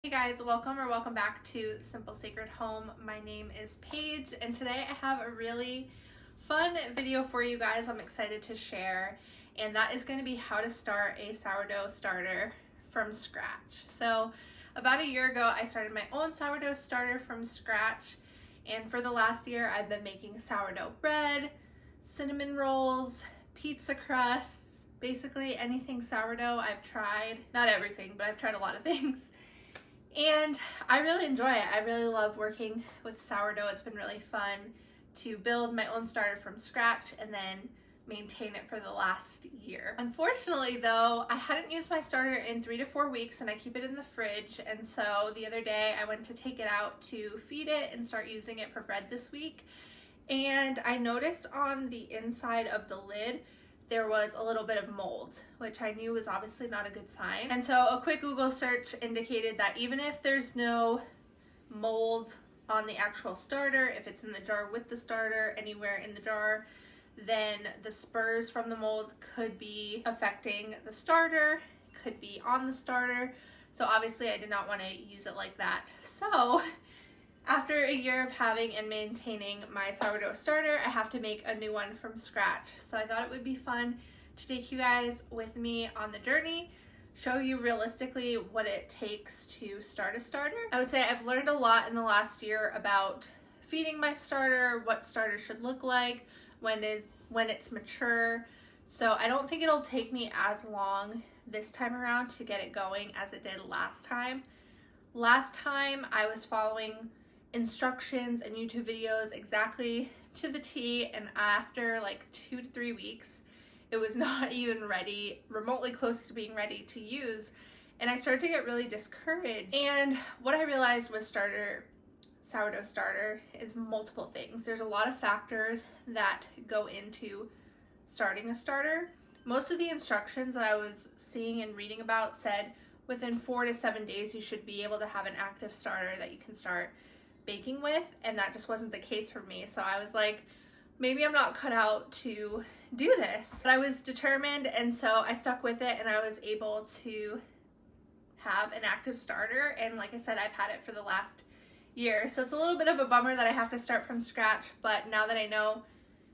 Hey guys, welcome back to Simple Sacred Home. My name is Paige and today I have a really fun video for you guys I'm excited to share, and that is going to be how to start a sourdough starter from scratch. So about a year ago I started my own sourdough starter from scratch, and for the last year I've been making sourdough bread, cinnamon rolls, pizza crusts, basically anything sourdough I've tried. Not everything, but I've tried a lot of things. And I really enjoy it. I really love working with sourdough. It's been really fun to build my own starter from scratch and then maintain it for the last year. Unfortunately though, I hadn't used my starter in 3 to 4 weeks and I keep it in the fridge, and so the other day I went to take it out to feed it and start using it for bread this week, and I noticed on the inside of the lid there was a little bit of mold, which I knew was obviously not a good sign. And so a quick Google search indicated that even if there's no mold on the actual starter, if it's in the jar with the starter, anywhere in the jar, then the spurs from the mold could be affecting the starter, could be on the starter. So obviously I did not want to use it like that. So after a year of having and maintaining my sourdough starter, I have to make a new one from scratch. So I thought it would be fun to take you guys with me on the journey, show you realistically what it takes to start a starter. I would say I've learned a lot in the last year about feeding my starter, what starter should look like, when it's mature. So I don't think it'll take me as long this time around to get it going as it did last time. Last time I was following instructions and YouTube videos exactly to the T, and after like 2 to 3 weeks it was not even ready, remotely close to being ready to use, and I started to get really discouraged. And what I realized with sourdough starter is multiple things. There's a lot of factors that go into starting a starter. Most of the instructions that I was seeing and reading about said within 4 to 7 days you should be able to have an active starter that you can start baking with, and that just wasn't the case for me. So I was like, maybe I'm not cut out to do this, but I was determined, and so I stuck with it and I was able to have an active starter, and like I said, I've had it for the last year. So it's a little bit of a bummer that I have to start from scratch, but now that I know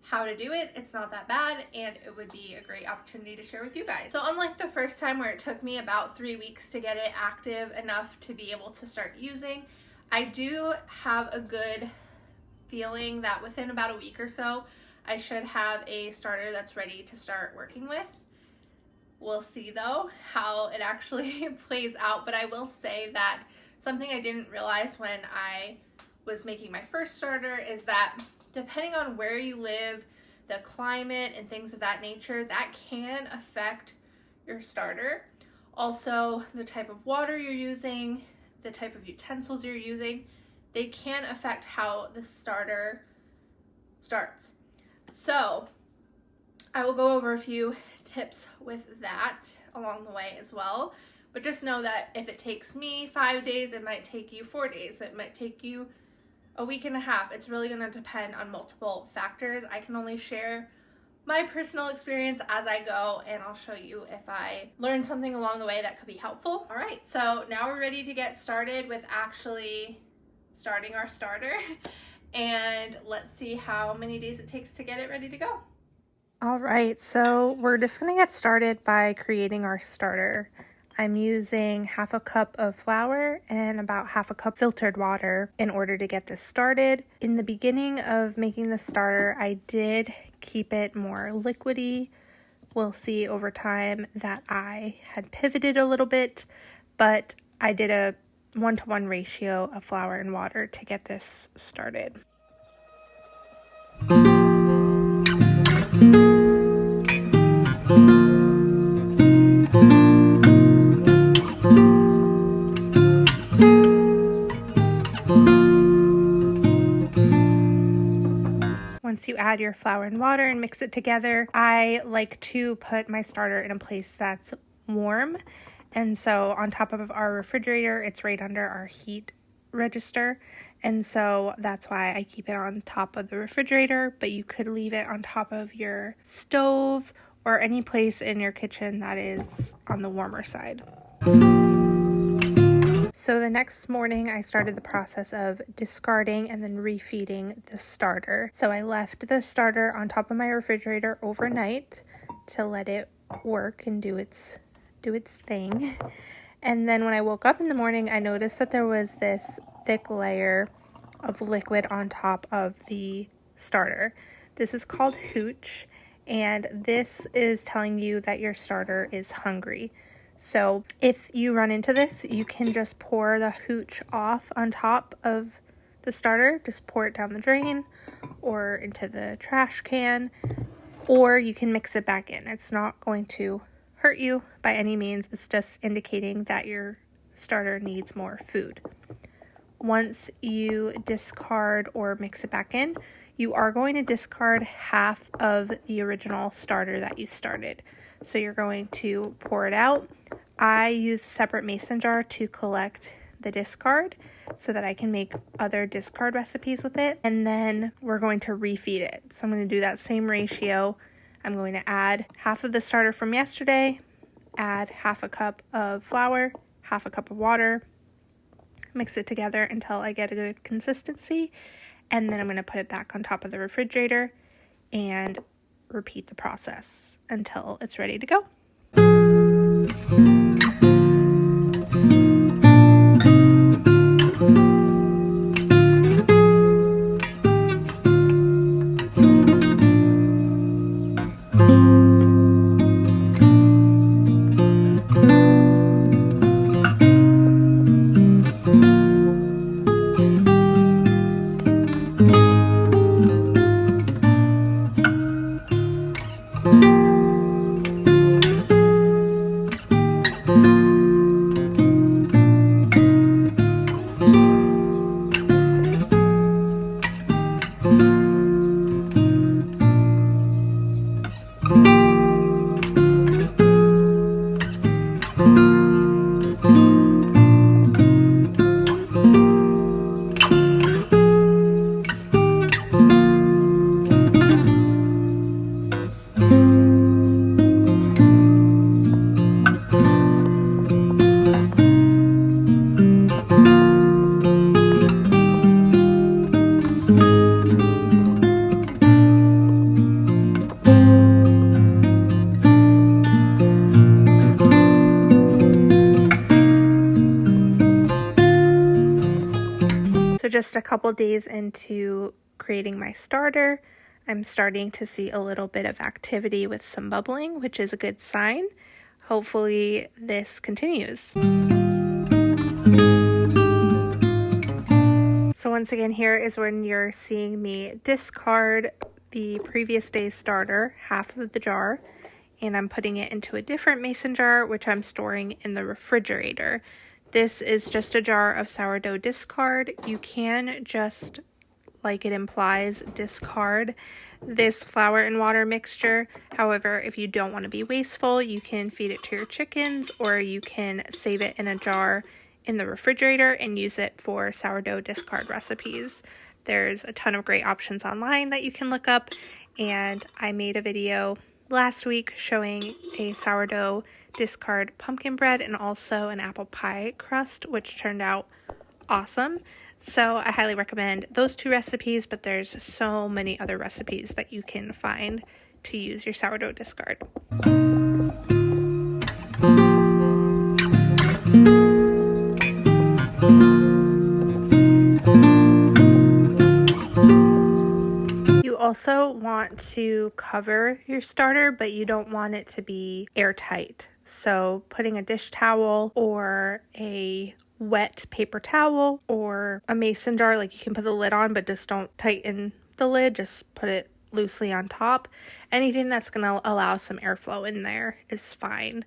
how to do it, it's not that bad, and it would be a great opportunity to share with you guys. So unlike the first time where it took me about 3 weeks to get it active enough to be able to start using, I do have a good feeling that within about a week or so, I should have a starter that's ready to start working with. We'll see though how it actually plays out, but I will say that something I didn't realize when I was making my first starter is that depending on where you live, the climate and things of that nature, that can affect your starter. Also, the type of water you're using, the type of utensils you're using, they can affect how the starter starts. So I will go over a few tips with that along the way as well, but just know that if it takes me 5 days, it might take you 4 days, it might take you a week and a half. It's really going to depend on multiple factors. I can only share my personal experience as I go, and I'll show you if I learned something along the way that could be helpful. All right, so now we're ready to get started with actually starting our starter, and let's see how many days it takes to get it ready to go. All right, so we're just gonna get started by creating our starter. I'm using 1/2 cup of flour and about 1/2 cup filtered water in order to get this started. In the beginning of making the starter, I did keep it more liquidy. We'll see over time that I had pivoted a little bit, but I did a 1-to-1 ratio of flour and water to get this started. Once you add your flour and water and mix it together, I like to put my starter in a place that's warm. And so on top of our refrigerator, it's right under our heat register. And so that's why I keep it on top of the refrigerator, but you could leave it on top of your stove or any place in your kitchen that is on the warmer side. So the next morning I started the process of discarding and then refeeding the starter. So I left the starter on top of my refrigerator overnight to let it work and do its thing. And then when I woke up in the morning, I noticed that there was this thick layer of liquid on top of the starter. This is called hooch, and this is telling you that your starter is hungry. So if you run into this, you can just pour the hooch off on top of the starter. Just pour it down the drain or into the trash can, or you can mix it back in. It's not going to hurt you by any means. It's just indicating that your starter needs more food. Once you discard or mix it back in, you are going to discard half of the original starter that you started. So you're going to pour it out. I use a separate mason jar to collect the discard so that I can make other discard recipes with it. And then we're going to refeed it. So I'm going to do that same ratio. I'm going to add half of the starter from yesterday, add half a cup of flour, half a cup of water, mix it together until I get a good consistency, and then I'm going to put it back on top of the refrigerator and repeat the process until it's ready to go. So just a couple days into creating my starter, I'm starting to see a little bit of activity with some bubbling, which is a good sign. Hopefully this continues. So once again, here is when you're seeing me discard the previous day's starter, half of the jar, and I'm putting it into a different mason jar, which I'm storing in the refrigerator. This is just a jar of sourdough discard. You can just, like it implies, discard this flour and water mixture. However, if you don't want to be wasteful, you can feed it to your chickens, or you can save it in a jar in the refrigerator and use it for sourdough discard recipes. There's a ton of great options online that you can look up, and I made a video last week showing a sourdough discard pumpkin bread and also an apple pie crust, which turned out awesome. So I highly recommend those two recipes, but there's so many other recipes that you can find to use your sourdough discard. You also want to cover your starter, but you don't want it to be airtight. So putting a dish towel or a wet paper towel or a mason jar, like you can put the lid on, but just don't tighten the lid, just put it loosely on top. Anything that's going to allow some airflow in there is fine.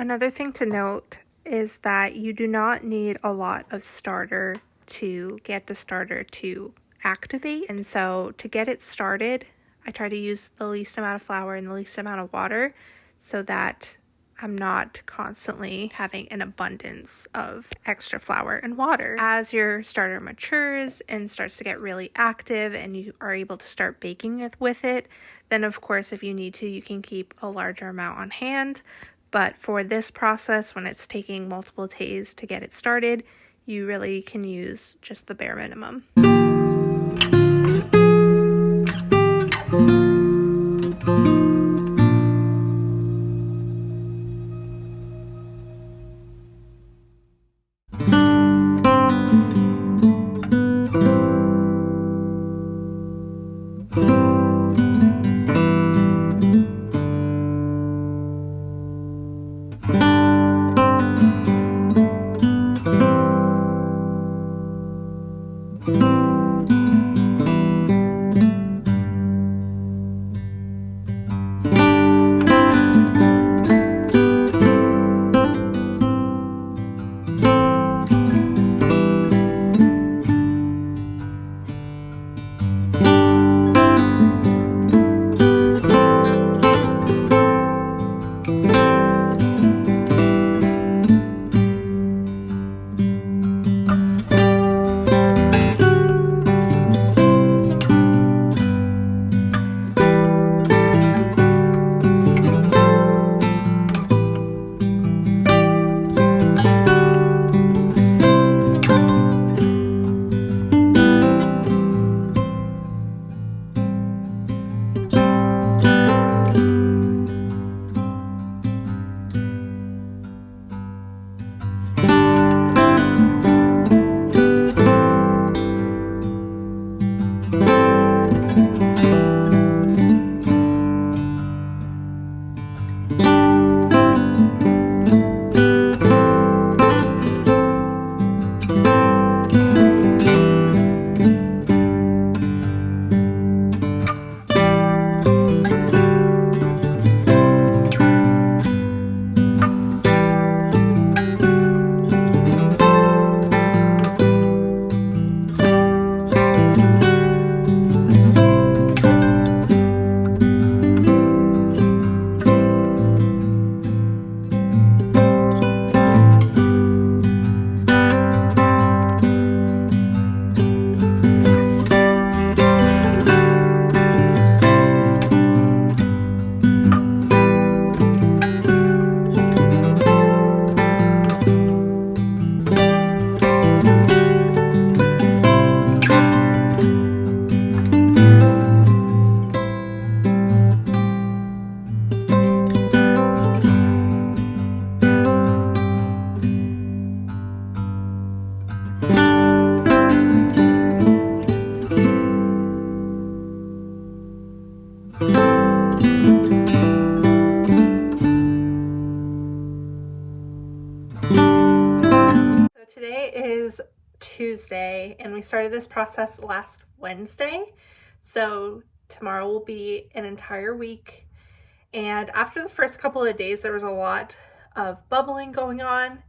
Another thing to note is that you do not need a lot of starter to get the starter to activate. And so to get it started, I try to use the least amount of flour and the least amount of water so that I'm not constantly having an abundance of extra flour and water. As your starter matures and starts to get really active and you are able to start baking with it, then of course if you need to, you can keep a larger amount on hand. But for this process, when it's taking multiple days to get it started, you really can use just the bare minimum. Today is Tuesday and we started this process last Wednesday. So tomorrow will be an entire week. And after the first couple of days, there was a lot of bubbling going on.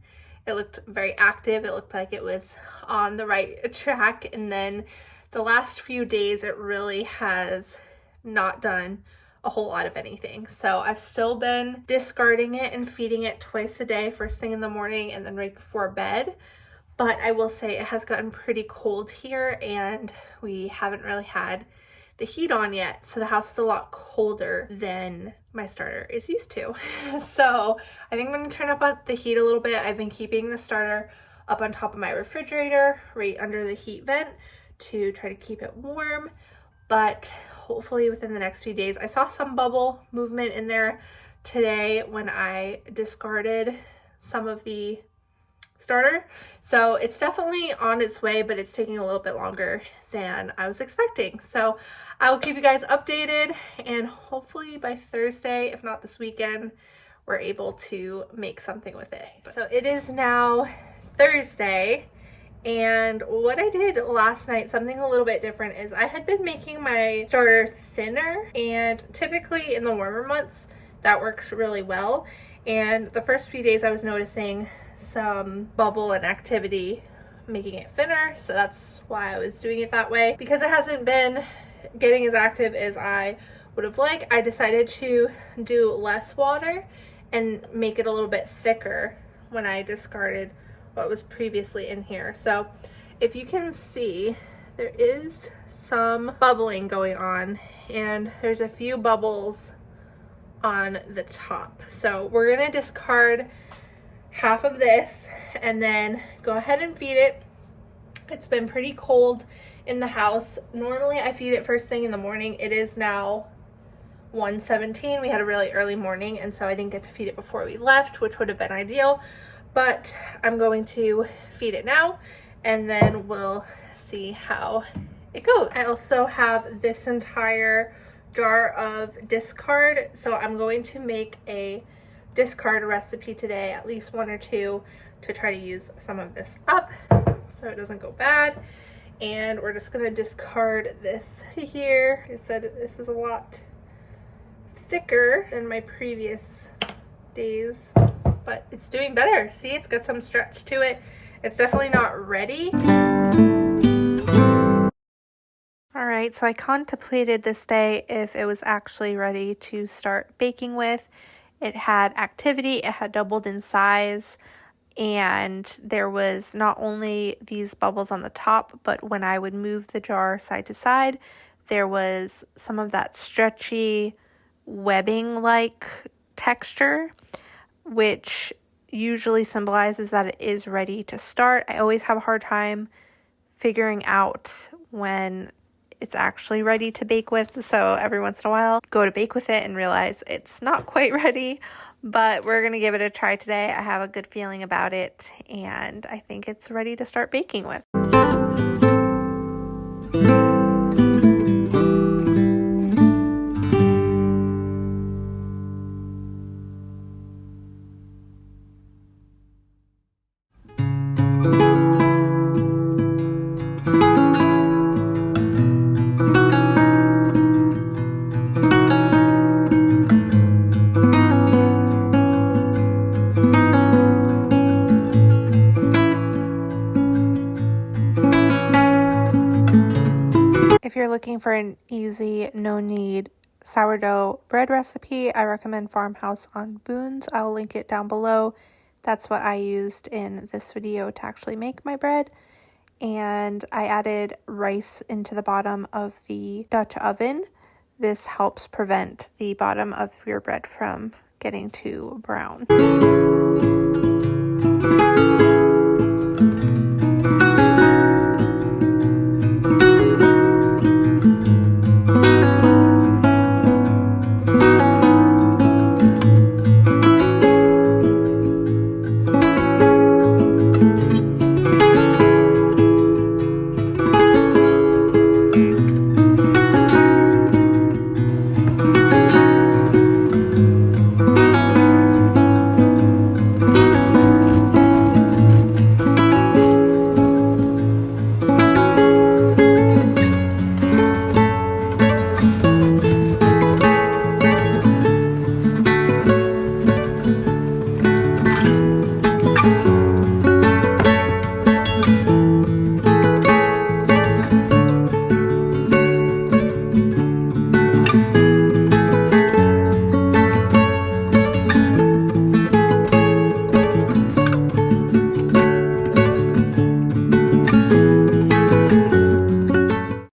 It looked very active. It looked like it was on the right track. And then the last few days, it really has not done a whole lot of anything. So I've still been discarding it and feeding it twice a day, first thing in the morning and then right before bed. But I will say it has gotten pretty cold here and we haven't really had the heat on yet. So the house is a lot colder than my starter is used to. So I think I'm going to turn up the heat a little bit. I've been keeping the starter up on top of my refrigerator, right under the heat vent to try to keep it warm. But hopefully within the next few days, I saw some bubble movement in there today when I discarded some of the starter. So it's definitely on its way, but it's taking a little bit longer than I was expecting. So I will keep you guys updated and hopefully by Thursday, if not this weekend, we're able to make something with it. So it is now Thursday, and what I did last night, something a little bit different, is I had been making my starter thinner, and typically in the warmer months that works really well. And the first few days I was noticing some bubble and activity making it thinner, so that's why I was doing it that way. Because it hasn't been getting as active as I would have liked, I decided to do less water and make it a little bit thicker when I discarded what was previously in here. So if you can see, there is some bubbling going on, and there's a few bubbles on the top. So we're gonna discard half of this and then go ahead and feed it. It's been pretty cold in the house. Normally I feed it first thing in the morning. It is now 1:17. We had a really early morning, and so I didn't get to feed it before we left, which would have been ideal, but I'm going to feed it now and then we'll see how it goes. I also have this entire jar of discard, so I'm going to make a discard recipe today, at least one or two, to try to use some of this up so it doesn't go bad. And we're just gonna discard this here. Like I said, this is a lot thicker than my previous days, but it's doing better. See, it's got some stretch to it. It's definitely not ready. All right, so I contemplated this day if it was actually ready to start baking with. It had activity, it had doubled in size, and there was not only these bubbles on the top, but when I would move the jar side to side, there was some of that stretchy webbing-like texture, which usually symbolizes that it is ready to start. I always have a hard time figuring out when it's actually ready to bake with, so every once in a while go to bake with it and realize it's not quite ready, but we're gonna give it a try today. I have a good feeling about it, and I think it's ready to start baking with. If you're looking for an easy, no-knead sourdough bread recipe, I recommend farmhouseonboone. I'll link it down below. That's what I used in this video to actually make my bread. And I added rice into the bottom of the Dutch oven. This helps prevent the bottom of your bread from getting too brown.